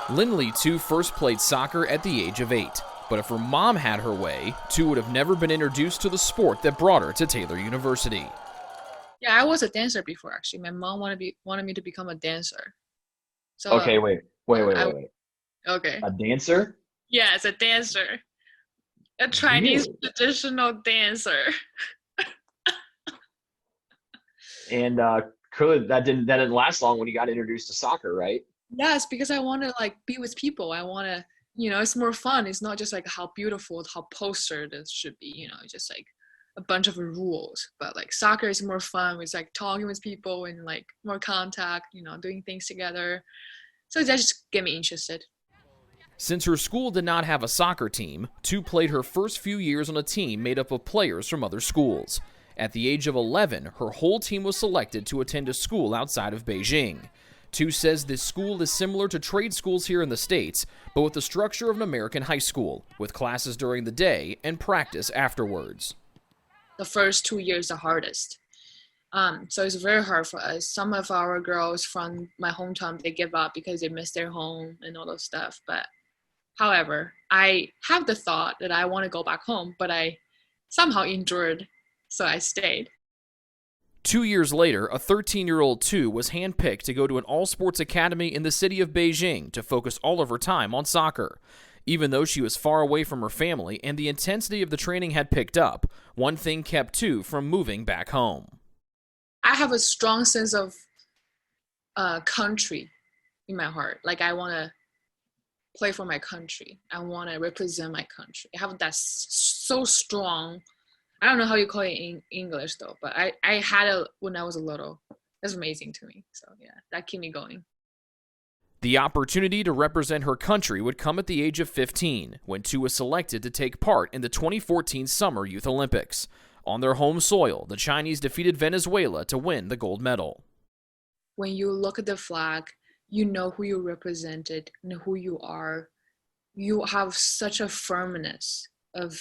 Linli Tu first played soccer at the age of 8, but if her mom had her way, Tu would have never been introduced to the sport that brought her to Taylor University. Yeah, I was a dancer before actually. My mom wanted me to become a dancer. So Okay, I wait. okay. A dancer? Yeah, as a dancer. A Chinese Really? traditional dancer. And clearly that didn't last long when you got introduced to soccer, right? Yes, because I want to like be with people. I want to, it's more fun. It's not just like how beautiful, how poster this should be, it's just like a bunch of rules. But like soccer is more fun. It's like talking with people and like more contact, doing things together. So that just get me interested. Since her school did not have a soccer team, Tu played her first few years on a team made up of players from other schools. At the age of 11, her whole team was selected to attend a school outside of Beijing. Tu says this school is similar to trade schools here in the States, but with the structure of an American high school, with classes during the day and practice afterwards. The first 2 years the hardest. So it's very hard for us. Some of our girls from my hometown, they give up because they miss their home and all those stuff. But however, I have the thought that I want to go back home, but I somehow endured, so I stayed. 2 years later, a 13-year-old Tu was handpicked to go to an all-sports academy in the city of Beijing to focus all of her time on soccer. Even though she was far away from her family and the intensity of the training had picked up, one thing kept Tu from moving back home. I have a strong sense of country in my heart. Like I want to play for my country. I want to represent my country. I have that so strong. I don't know how you call it in English though, but I had it when I was little. That's amazing to me. So yeah, that kept me going. The opportunity to represent her country would come at the age of 15, when Tu was selected to take part in the 2014 Summer Youth Olympics. On their home soil, the Chinese defeated Venezuela to win the gold medal. When you look at the flag, you know who you represented and who you are. You have such a firmness of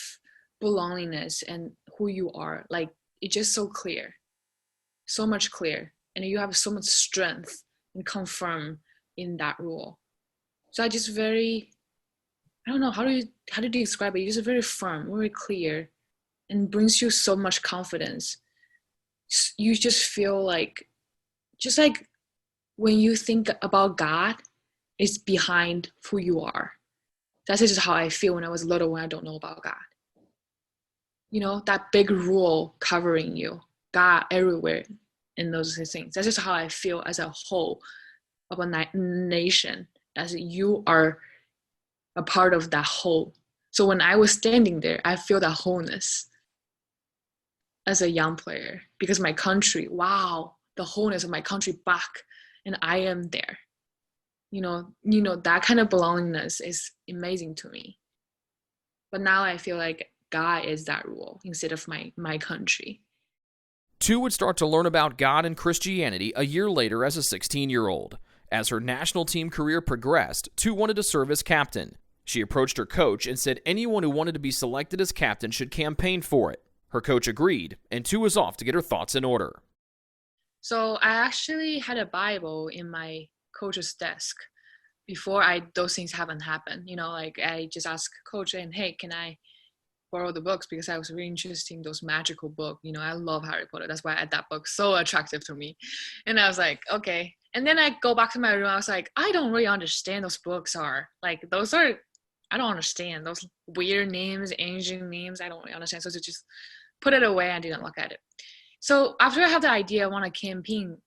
belongingness and who you are. Like it's just so clear, so much clear, and you have so much strength and confirm in that rule. So I just very, I don't know how do you describe it. You're just very firm, very clear, and brings you so much confidence. You just feel like, just like when you think about God, it's behind who you are. That's just how I feel when I was little, when I don't know about God. That big rule covering you, God everywhere, and those things. That's just how I feel as a whole of a nation, as you are a part of that whole. So when I was standing there, I feel that wholeness as a young player, because my country, wow, the wholeness of my country back, and I am there. That kind of belongingness is amazing to me. But now I feel like God is that rule instead of my country. Tu would start to learn about God and Christianity a year later as a 16-year-old. As her national team career progressed, Tu wanted to serve as captain. She approached her coach and said anyone who wanted to be selected as captain should campaign for it. Her coach agreed, and Tu was off to get her thoughts in order. So I actually had a Bible in my coach's desk before those things haven't happened. Like I just asked coach, and hey, can I borrow the books, because I was really interested in those magical books. I love Harry Potter. That's why that book so attractive to me. And I was like, okay. And then I go back to my room. I was like, I don't really understand those books are. Like those are, I don't understand those weird names, ancient names. I don't really understand. So to just put it away, I didn't look at it. So after I had the idea, I want to campaign.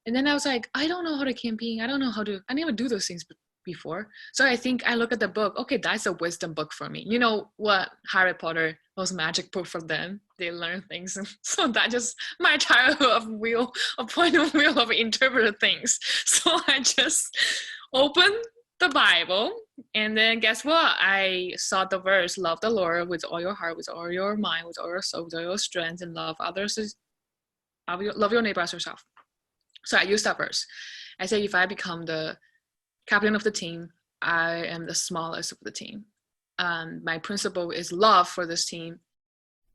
And then I was like, I don't know how to campaign. I never do those things before. So I think I look at the book, okay, that's a wisdom book for me. You know what, Harry Potter was magic book for them. They learn things. So that just my childhood of point of view of interpret things. So I just opened the Bible, and then guess what? I saw the verse, love the Lord with all your heart, with all your mind, with all your soul, with all your strength, and love others, love your neighbor as yourself. So I used that verse. I said, if I become the captain of the team, I am the smallest of the team. My principle is love for this team.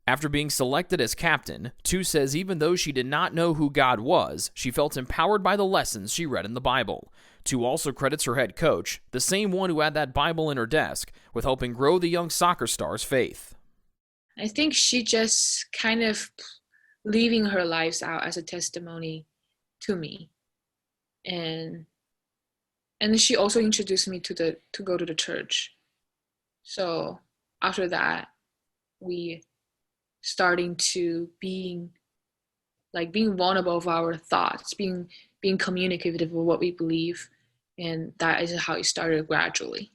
After being selected as captain, Tu says even though she did not know who God was, she felt empowered by the lessons she read in the Bible. Tu also credits her head coach, the same one who had that Bible in her desk, with helping grow the young soccer star's faith. I think she just kind of living her lives out as a testimony to me. And she also introduced me to go to the church. So after that, we starting to being vulnerable of our thoughts, being communicative with what we believe, and that is how it started gradually.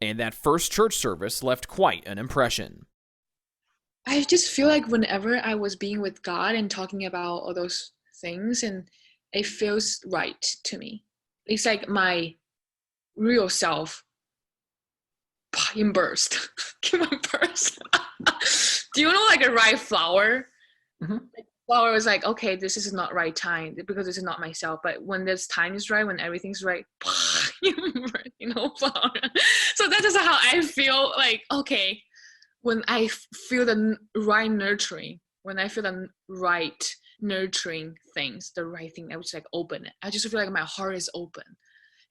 And that first church service left quite an impression. I just feel like whenever I was being with God and talking about all those things, and it feels right to me. It's like my real self in burst. Do you know like a ripe flower? Mm-hmm. Like, flower was like, okay, this is not right time because this is not myself. But when this time is right, when everything's right, flower. So that is how I feel like, okay, when I feel the right nurturing, when I feel the right nurturing things, the right thing, I would just like open it. I just feel like my heart is open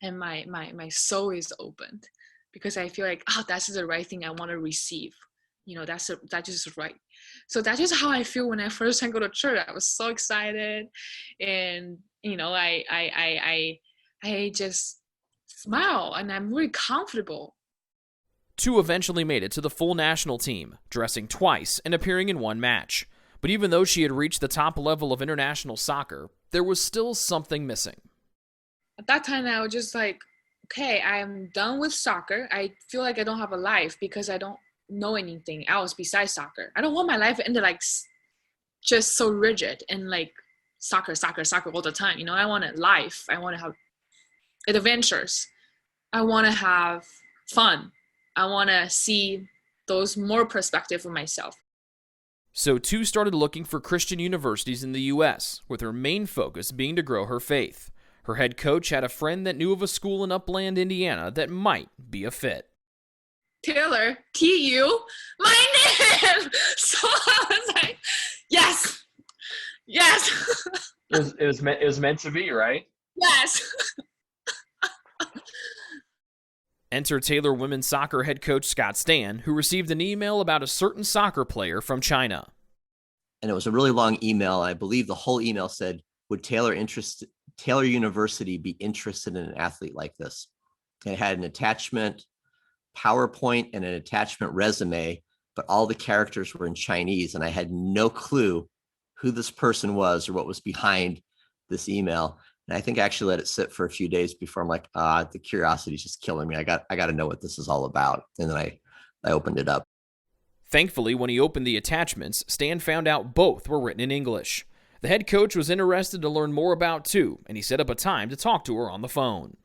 and my soul is opened because I feel like, that's the right thing I want to receive. That's just right. So that's just how I feel when I first time go to church. I was so excited, and I just smile and I'm really comfortable. Tu eventually made it to the full national team, dressing twice and appearing in one match. But even though she had reached the top level of international soccer, there was still something missing. At that time, I was just like, okay, I'm done with soccer. I feel like I don't have a life because I don't know anything else besides soccer. I don't want my life to end like just so rigid and like soccer all the time. I want a life. I want to have adventures. I want to have fun. I want to see those more perspective of myself. So Tu started looking for Christian universities in the U.S., with her main focus being to grow her faith. Her head coach had a friend that knew of a school in Upland, Indiana that might be a fit. Taylor, T-U, my name! So I was like, yes! It was meant to be, right? Yes! Enter Taylor women's soccer head coach Scott Stan, who received an email about a certain soccer player from China. And it was a really long email. I believe the whole email said, would Taylor University be interested in an athlete like this? It had an attachment PowerPoint and an attachment resume, but all the characters were in Chinese. And I had no clue who this person was or what was behind this email. And I think I actually let it sit for a few days before I'm like, the curiosity is just killing me. I got to know what this is all about. And then I opened it up. Thankfully, when he opened the attachments, Stan found out both were written in English. The head coach was interested to learn more about Tu, and he set up a time to talk to her on the phone.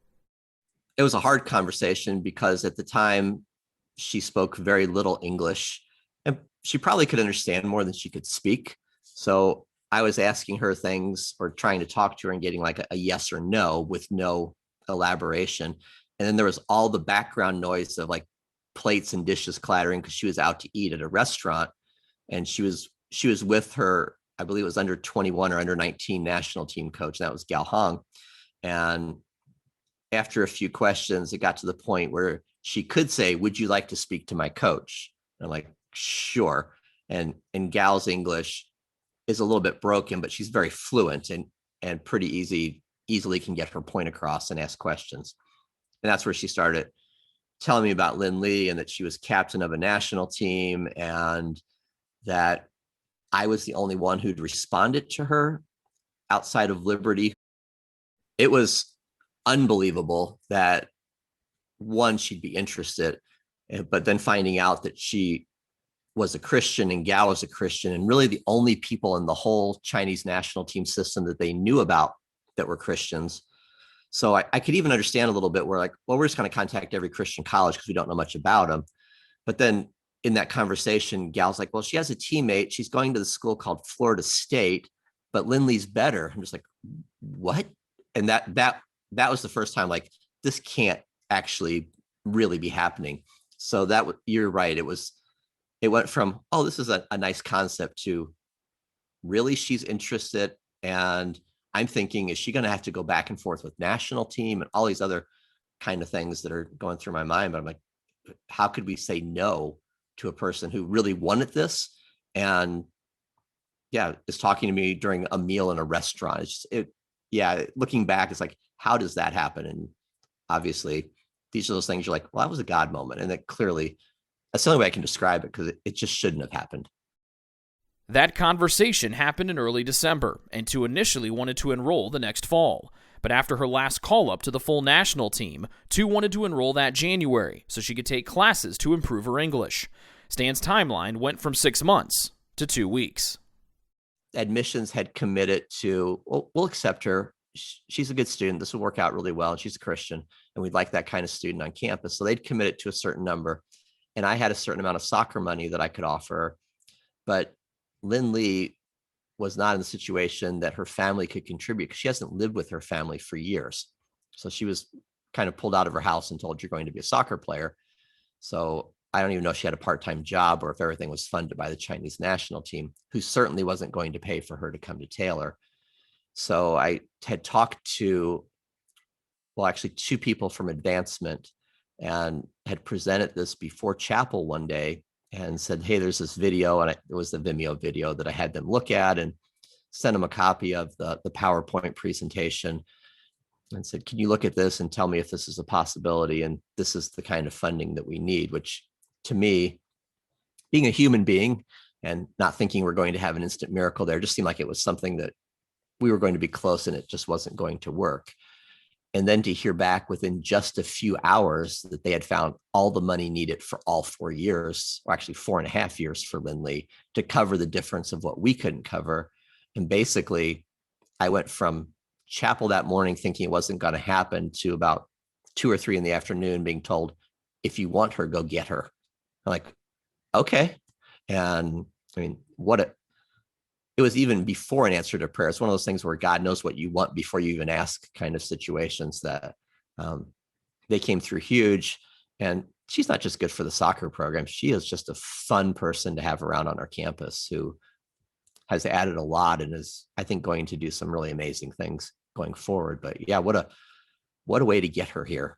It was a hard conversation because at the time she spoke very little English and she probably could understand more than she could speak. So I was asking her things or trying to talk to her and getting like a yes or no with no elaboration. And then there was all the background noise of like plates and dishes clattering because she was out to eat at a restaurant, and she was with her, I believe it was under 21 or under 19 national team coach. And that was Gal Hong. And after a few questions, it got to the point where she could say, would you like to speak to my coach? And I'm like, sure. And Gal's English is a little bit broken, but she's very fluent and pretty easily can get her point across and ask questions. And that's where she started telling me about Linli and that she was captain of a national team and that I was the only one who'd responded to her outside of Liberty. It was unbelievable that one, she'd be interested, but then finding out that she was a Christian and Gal was a Christian, and really the only people in the whole Chinese national team system that they knew about that were Christians. So I could even understand a little bit where like, well, we're just going to contact every Christian college because we don't know much about them. But then in that conversation, Gal's like, well, she has a teammate. She's going to the school called Florida State, but Linli's better. I'm just like, what? And that was the first time like, this can't actually really be happening. So you're right. It was it went from, oh, this is a nice concept to really she's interested. And I'm thinking, is she going to have to go back and forth with national team and all these other kind of things that are going through my mind? But I'm like, how could we say no to a person who really wanted this? And yeah, is talking to me during a meal in a restaurant. Looking back, it's like, how does that happen? And obviously these are those things you're like, well, that was a God moment. And that clearly, that's the only way I can describe it, because it just shouldn't have happened. That conversation happened in early December, and Tu initially wanted to enroll the next fall. But after her last call-up to the full national team, Tu wanted to enroll that January so she could take classes to improve her English. Stan's timeline went from 6 months to 2 weeks. Admissions had committed to, well, we'll accept her. She's a good student. This will work out really well. And she's a Christian, and we'd like that kind of student on campus. So they'd committed to a certain number. And I had a certain amount of soccer money that I could offer. But Linli was not in the situation that her family could contribute, because she hasn't lived with her family for years. So she was kind of pulled out of her house and told, you're going to be a soccer player. So I don't even know if she had a part-time job or if everything was funded by the Chinese national team, who certainly wasn't going to pay for her to come to Taylor. So I had talked to, well, actually 2 people from advancement, and had presented this before chapel one day and said, hey, there's this video. And it was the Vimeo video that I had them look at, and sent them a copy of the PowerPoint presentation and said, can you look at this and tell me if this is a possibility? And this is the kind of funding that we need, which to me, being a human being and not thinking we're going to have an instant miracle there, just seemed like it was something that we were going to be close and it just wasn't going to work. And then to hear back within just a few hours that they had found all the money needed for all 4 years, or actually 4.5 years for Linli, to cover the difference of what we couldn't cover. And basically, I went from chapel that morning thinking it wasn't going to happen to about 2 or 3 in the afternoon being told, if you want her, go get her. I'm like, okay. And I mean, it was even before an answer to prayer. It's one of those things where God knows what you want before you even ask, kind of situations that they came through huge. And she's not just good for the soccer program. She is just a fun person to have around on our campus, who has added a lot and is, I think, going to do some really amazing things going forward. But yeah, what a way to get her here.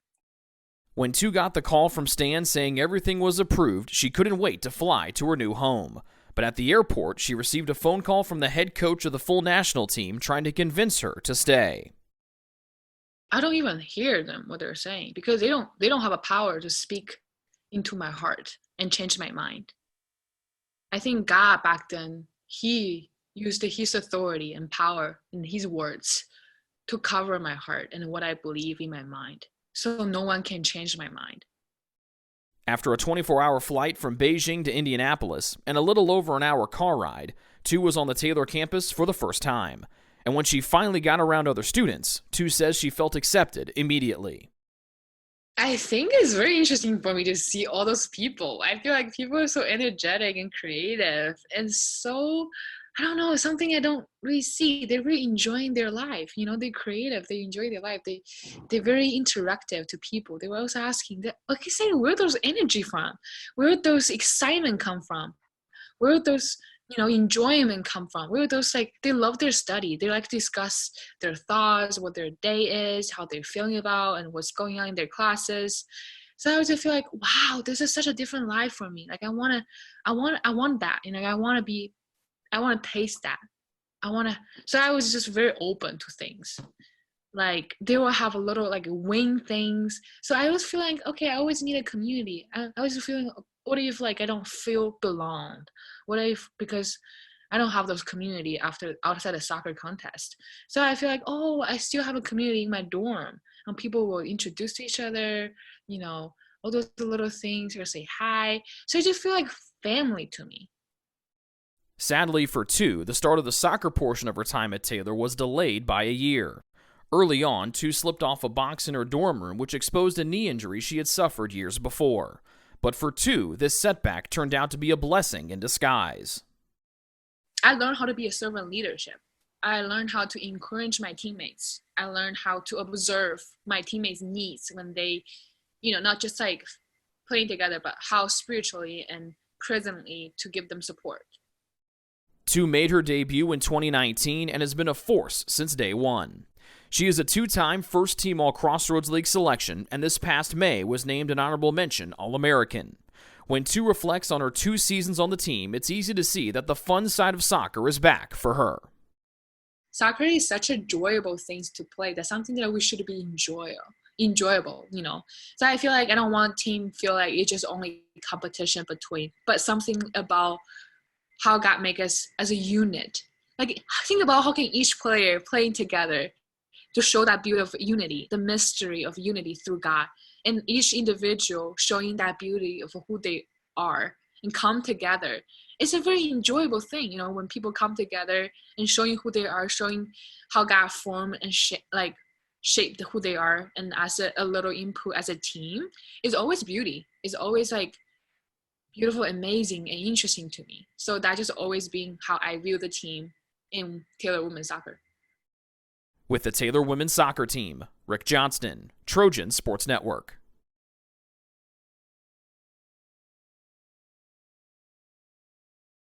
When Tu got the call from Stan saying everything was approved, she couldn't wait to fly to her new home. But at the airport, she received a phone call from the head coach of the full national team trying to convince her to stay. I don't even hear them, what they're saying, because they don't have a power to speak into my heart and change my mind. I think God back then, he used his authority and power and his words to cover my heart and what I believe in my mind. So no one can change my mind. After a 24-hour flight from Beijing to Indianapolis and a little over an hour car ride, Tu was on the Taylor campus for the first time. And when she finally got around other students, Tu says she felt accepted immediately. I think it's very interesting for me to see all those people. I feel like people are so energetic and creative and so, I don't know, something I don't really see. They're really enjoying their life. You know, they're creative. They enjoy their life. They're very interactive to people. They were also asking, like I said, where those energy from? Where those excitement come from? Where those, enjoyment come from? Where those, like, they love their study. They like to discuss their thoughts, what their day is, how they're feeling about, and what's going on in their classes. So I just feel like, wow, this is such a different life for me. Like I want that. I want to taste that. So I was just very open to things. Like they will have a little like wing things. So I was feeling, okay, I always need a community. I was feeling, what if like I don't feel belonged? What if, because I don't have those community outside a soccer contest. So I feel like, oh, I still have a community in my dorm, and people will introduce to each other, all those little things, or say hi. So I just feel like family to me. Sadly for Tu, the start of the soccer portion of her time at Taylor was delayed by a year. Early on, Tu slipped off a box in her dorm room, which exposed a knee injury she had suffered years before. But for Tu, this setback turned out to be a blessing in disguise. I learned how to be a servant leadership. I learned how to encourage my teammates. I learned how to observe my teammates' needs when they, not just like playing together, but how spiritually and presently to give them support. Tu made her debut in 2019 and has been a force since day one. She is a two-time first-team All-Crossroads League selection, and this past May was named an honorable mention All-American. When Tu reflects on her 2 seasons on the team, it's easy to see that the fun side of soccer is back for her. Soccer is such enjoyable things to play. That's something that we should be enjoyable, you know. So I feel like I don't want team feel like it's just only competition between, but something about how God make us as a unit. Like think about how can each player playing together to show that beauty of unity, the mystery of unity through God, and each individual showing that beauty of who they are and come together. It's a very enjoyable thing, you know, when people come together and showing who they are, showing how God formed and shaped who they are, and as a little input as a team, is always beauty. It's always like beautiful, amazing, and interesting to me. So that just always been how I view the team in Taylor Women's Soccer. With the Taylor Women's Soccer Team, Rick Johnston, Trojan Sports Network.